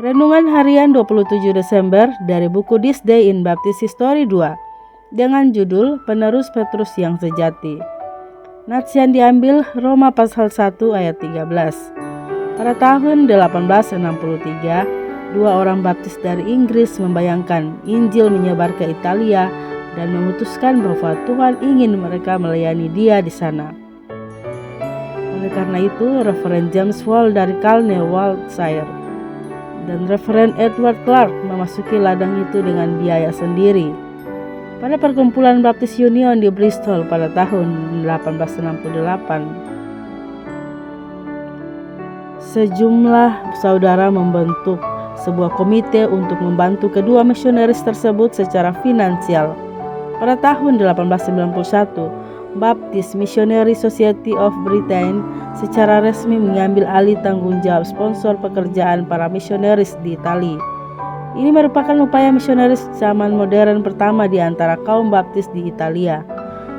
Renungan Harian 27 Desember dari buku This Day in Baptist History 2 dengan judul Penerus Petrus yang Sejati. Nats yang diambil Roma pasal 1 ayat 13. Pada tahun 1863, dua orang baptis dari Inggris membayangkan Injil menyebar ke Italia dan memutuskan bahwa Tuhan ingin mereka melayani Dia di sana. Oleh karena itu, Reverend James Wall dari Calne, Wiltshire dan Reverend Edward Clark memasuki ladang itu dengan biaya sendiri. Pada perkumpulan Baptist Union di Bristol pada tahun 1868, sejumlah saudara membentuk sebuah komite untuk membantu kedua misionaris tersebut secara finansial. Pada tahun 1891, Baptist Missionary Society of Britain secara resmi mengambil alih tanggung jawab sponsor pekerjaan para misionaris di Italia. Ini merupakan upaya misionaris zaman modern pertama di antara kaum Baptis di Italia.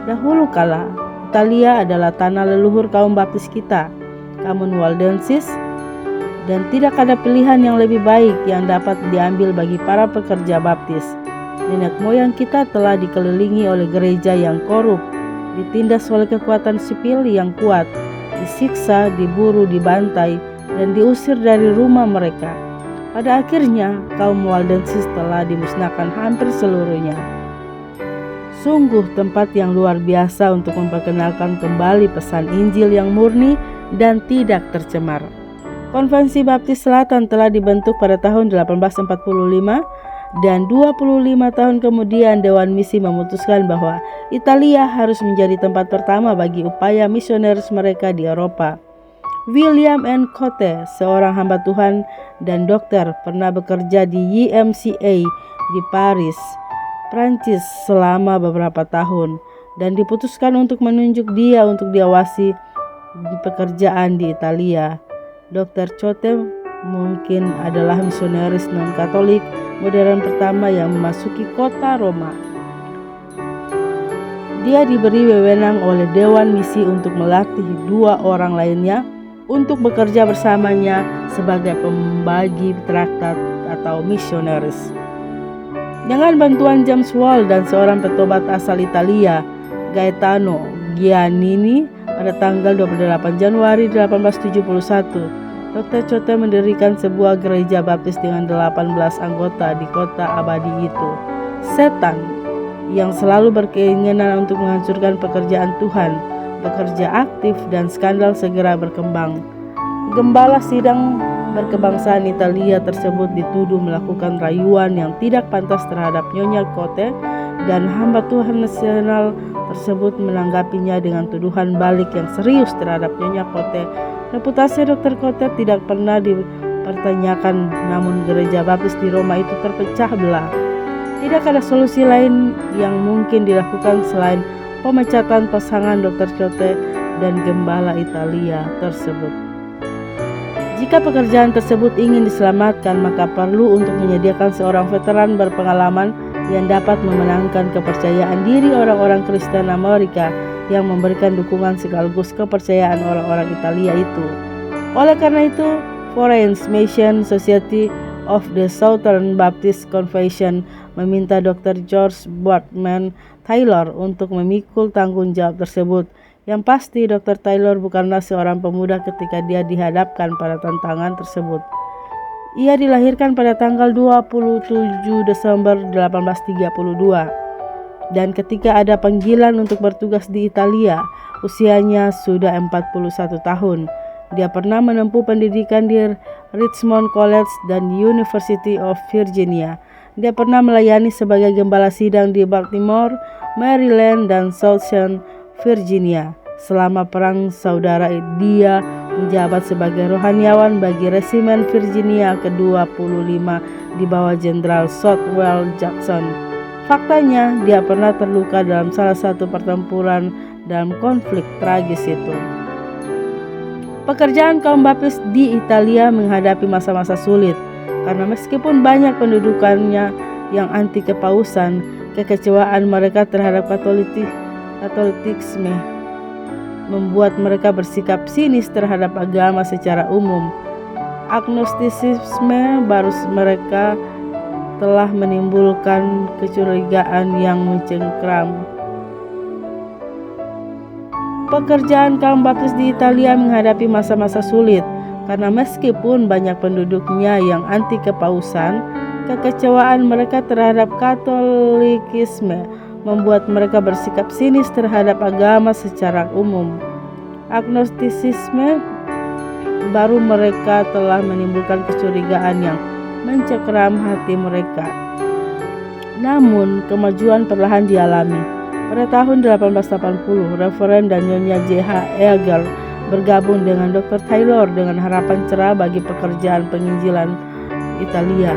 Dahulu kala, Italia adalah tanah leluhur kaum Baptis kita, kaum Waldensis, dan tidak ada pilihan yang lebih baik yang dapat diambil bagi para pekerja Baptis. Nenek moyang kita telah dikelilingi oleh gereja yang korup, ditindas oleh kekuatan sipil yang kuat, disiksa, diburu, dibantai, dan diusir dari rumah mereka. Pada akhirnya, kaum Waldensis telah dimusnahkan hampir seluruhnya. Sungguh tempat yang luar biasa untuk memperkenalkan kembali pesan Injil yang murni dan tidak tercemar. Konvensi Baptis Selatan telah dibentuk pada tahun 1845 dan 25 tahun kemudian Dewan Misi memutuskan bahwa Italia harus menjadi tempat pertama bagi upaya misionaris mereka di Eropa. William N. Cote, seorang hamba Tuhan dan dokter, pernah bekerja di YMCA di Paris, Prancis selama beberapa tahun dan diputuskan untuk menunjuk dia untuk diawasi pekerjaan di Italia. Dr. Cote mungkin adalah misionaris non-Katolik modern pertama yang memasuki kota Roma. Dia diberi wewenang oleh Dewan Misi untuk melatih dua orang lainnya untuk bekerja bersamanya sebagai pembagi traktat atau misionaris. Dengan bantuan James Wall dan seorang petobat asal Italia, Gaetano Giannini, pada tanggal 28 Januari 1871, Dr. Cote mendirikan sebuah gereja baptis dengan 18 anggota di kota abadi itu. Setan yang selalu berkeinginan untuk menghancurkan pekerjaan Tuhan bekerja aktif dan skandal segera berkembang. Gembala sidang berkebangsaan Italia tersebut dituduh melakukan rayuan yang tidak pantas terhadap Nyonya Cote dan hamba Tuhan nasional tersebut menanggapinya dengan tuduhan balik yang serius terhadap Nyonya Cote. Reputasi Dr. Cote tidak pernah dipertanyakan, namun gereja baptis di Roma itu terpecah belah. Tidak ada solusi lain yang mungkin dilakukan selain pemecatan pasangan Dr. Cote dan gembala Italia tersebut. Jika pekerjaan tersebut ingin diselamatkan, maka perlu untuk menyediakan seorang veteran berpengalaman yang dapat memenangkan kepercayaan diri orang-orang Kristen Amerika yang memberikan dukungan sekaligus kepercayaan orang-orang Italia itu. Oleh karena itu, Foreign Mission Society of the Southern Baptist Convention meminta Dr. George Boardman Taylor untuk memikul tanggung jawab tersebut. Yang pasti, Dr. Taylor bukanlah seorang pemuda ketika dia dihadapkan pada tantangan tersebut. Ia dilahirkan pada tanggal 27 Desember 1832. Dan ketika ada panggilan untuk bertugas di Italia, usianya sudah 41 tahun. Dia pernah menempuh pendidikan di Richmond College dan University of Virginia. Dia pernah melayani sebagai gembala sidang di Baltimore, Maryland, dan Southern Virginia. Selama Perang Saudara, dia menjabat sebagai rohaniawan bagi Resimen Virginia ke-25 di bawah Jenderal Southwell Jackson. Faktanya, dia pernah terluka dalam salah satu pertempuran dalam konflik tragis itu. Pekerjaan kaum baptis di Italia menghadapi masa-masa sulit, karena meskipun banyak pendudukannya yang anti kepausan, kekecewaan mereka terhadap Katolikisme membuat mereka bersikap sinis terhadap agama secara umum. Agnostisisme baru mereka telah menimbulkan kecurigaan yang mencengkram. Pekerjaan kaum baptis di Italia menghadapi masa-masa sulit karena meskipun banyak penduduknya yang anti kepausan, kekecewaan mereka terhadap Katolikisme membuat mereka bersikap sinis terhadap agama secara umum. Agnostisisme baru mereka telah menimbulkan kecurigaan yang mencengkram hati mereka. Namun, kemajuan perlahan dialami. Pada tahun 1880, Reverend dan Nyonya J.H. Eagle bergabung dengan Dr. Taylor dengan harapan cerah bagi pekerjaan penginjilan Italia.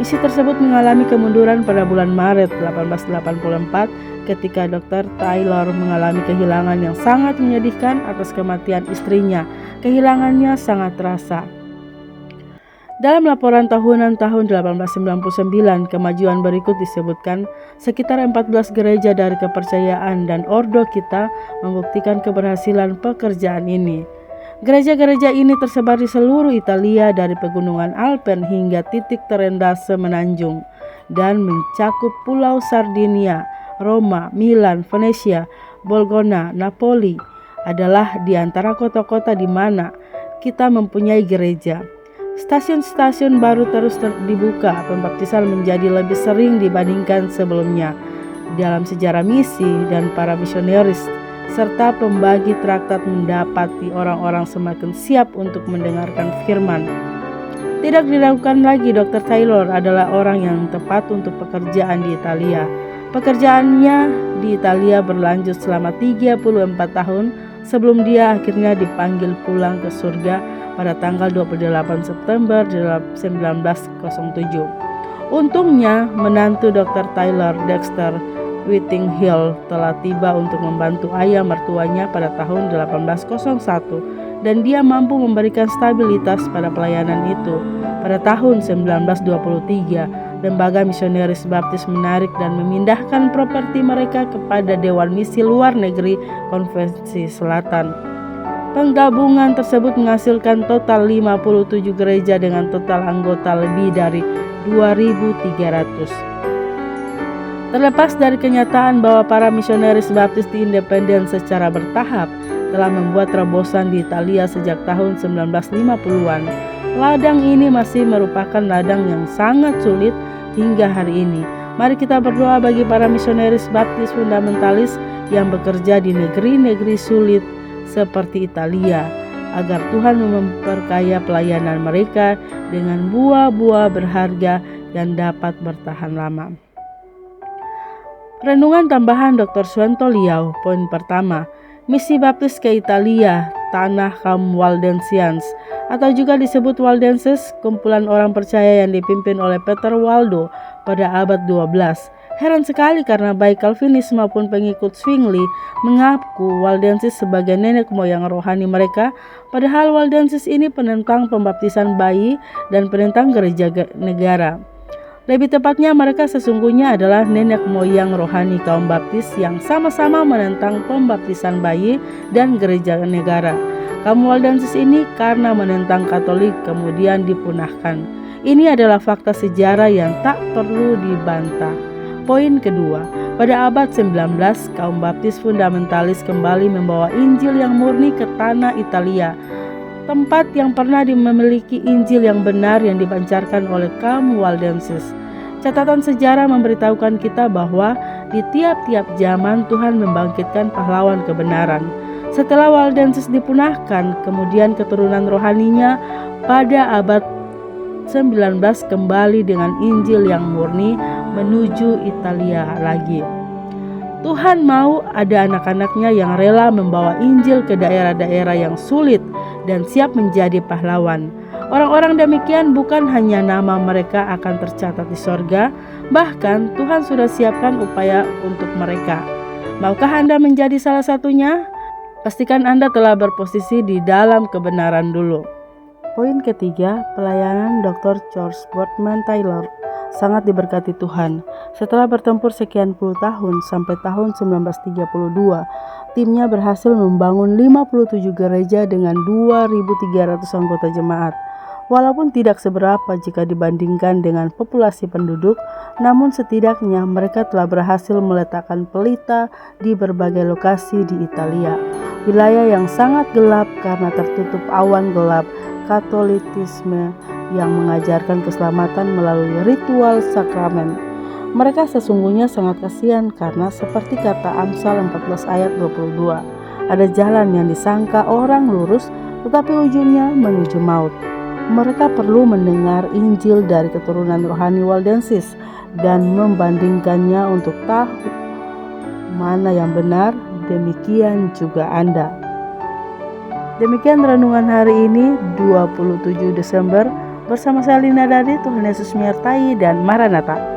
Misi tersebut mengalami kemunduran pada bulan Maret 1884 ketika Dr. Taylor mengalami kehilangan yang sangat menyedihkan atas kematian istrinya. Kehilangannya sangat terasa. Dalam laporan tahunan tahun 1899, kemajuan berikut disebutkan sekitar 14 gereja dari kepercayaan dan ordo kita membuktikan keberhasilan pekerjaan ini. Gereja-gereja ini tersebar di seluruh Italia dari pegunungan Alpen hingga titik terendah semenanjung dan mencakup Pulau Sardinia, Roma, Milan, Venesia, Bologna, Napoli adalah di antara kota-kota di mana kita mempunyai gereja. Stasiun-stasiun baru terus dibuka, pembaptisan menjadi lebih sering dibandingkan sebelumnya dalam sejarah misi dan para misionaris serta pembagi traktat mendapati orang-orang semakin siap untuk mendengarkan firman. Tidak diragukan lagi Dr. Taylor adalah orang yang tepat untuk pekerjaan di Italia. Pekerjaannya di Italia berlanjut selama 34 tahun sebelum dia akhirnya dipanggil pulang ke surga pada tanggal 28 September 1907. Untungnya, menantu Dr. Taylor, Dexter Whittinghill, telah tiba untuk membantu ayah mertuanya pada tahun 1801 dan dia mampu memberikan stabilitas pada pelayanan itu. Pada tahun 1923, lembaga misionaris baptis menarik dan memindahkan properti mereka kepada Dewan Misi Luar Negeri Konferensi Selatan. Penggabungan tersebut menghasilkan total 57 gereja dengan total anggota lebih dari 2.300. Terlepas dari kenyataan bahwa para misionaris baptis di independen secara bertahap telah membuat terobosan di Italia sejak tahun 1950-an, ladang ini masih merupakan ladang yang sangat sulit hingga hari ini. Mari kita berdoa bagi para misionaris baptis fundamentalis yang bekerja di negeri-negeri sulit seperti Italia, agar Tuhan memperkaya pelayanan mereka dengan buah-buah berharga yang dapat bertahan lama. Renungan tambahan Dr. Suwanto Liau. Poin pertama, misi baptis ke Italia, tanah kaum Waldensians, atau juga disebut Waldenses, kumpulan orang percaya yang dipimpin oleh Peter Waldo pada abad 12. Heran sekali karena baik Calvinis maupun pengikut Zwingli mengaku Waldenses sebagai nenek moyang rohani mereka, padahal Waldenses ini penentang pembaptisan bayi dan penentang gereja negara. Lebih tepatnya mereka sesungguhnya adalah nenek moyang rohani kaum baptis yang sama-sama menentang pembaptisan bayi dan gereja negara. Kaum Waldenses ini karena menentang Katolik kemudian dipunahkan. Ini adalah fakta sejarah yang tak perlu dibantah. Poin kedua, pada abad 19, kaum baptis fundamentalis kembali membawa Injil yang murni ke tanah Italia, tempat yang pernah memiliki Injil yang benar yang dipancarkan oleh kaum Waldenses. Catatan sejarah memberitahukan kita bahwa di tiap-tiap zaman Tuhan membangkitkan pahlawan kebenaran. Setelah Waldenses dipunahkan, kemudian keturunan rohaninya pada abad 19 kembali dengan Injil yang murni menuju Italia lagi. Tuhan mau ada anak-anaknya yang rela membawa Injil ke daerah-daerah yang sulit dan siap menjadi pahlawan. Orang-orang demikian bukan hanya nama mereka akan tercatat di sorga, bahkan Tuhan sudah siapkan upaya untuk mereka. Maukah Anda menjadi salah satunya? Pastikan Anda telah berposisi di dalam kebenaran dulu. Poin ketiga, pelayanan Dr. George Boardman Taylor sangat diberkati Tuhan. Setelah bertempur sekian puluh tahun sampai tahun 1932, timnya berhasil membangun 57 gereja dengan 2.300 anggota jemaat. Walaupun tidak seberapa jika dibandingkan dengan populasi penduduk, namun setidaknya mereka telah berhasil meletakkan pelita di berbagai lokasi di Italia. Wilayah yang sangat gelap karena tertutup awan gelap Katolisisme yang mengajarkan keselamatan melalui ritual sakramen. Mereka sesungguhnya sangat kasihan karena seperti kata Amsal 14 ayat 22, ada jalan yang disangka orang lurus tetapi ujungnya menuju maut. Mereka perlu mendengar Injil dari keturunan rohani Waldensis dan membandingkannya untuk tahu mana yang benar. Demikian juga Anda. Demikian renungan hari ini 27 Desember bersama saya Lina Dadi. Tuhan Yesus menyertai dan Maranatha.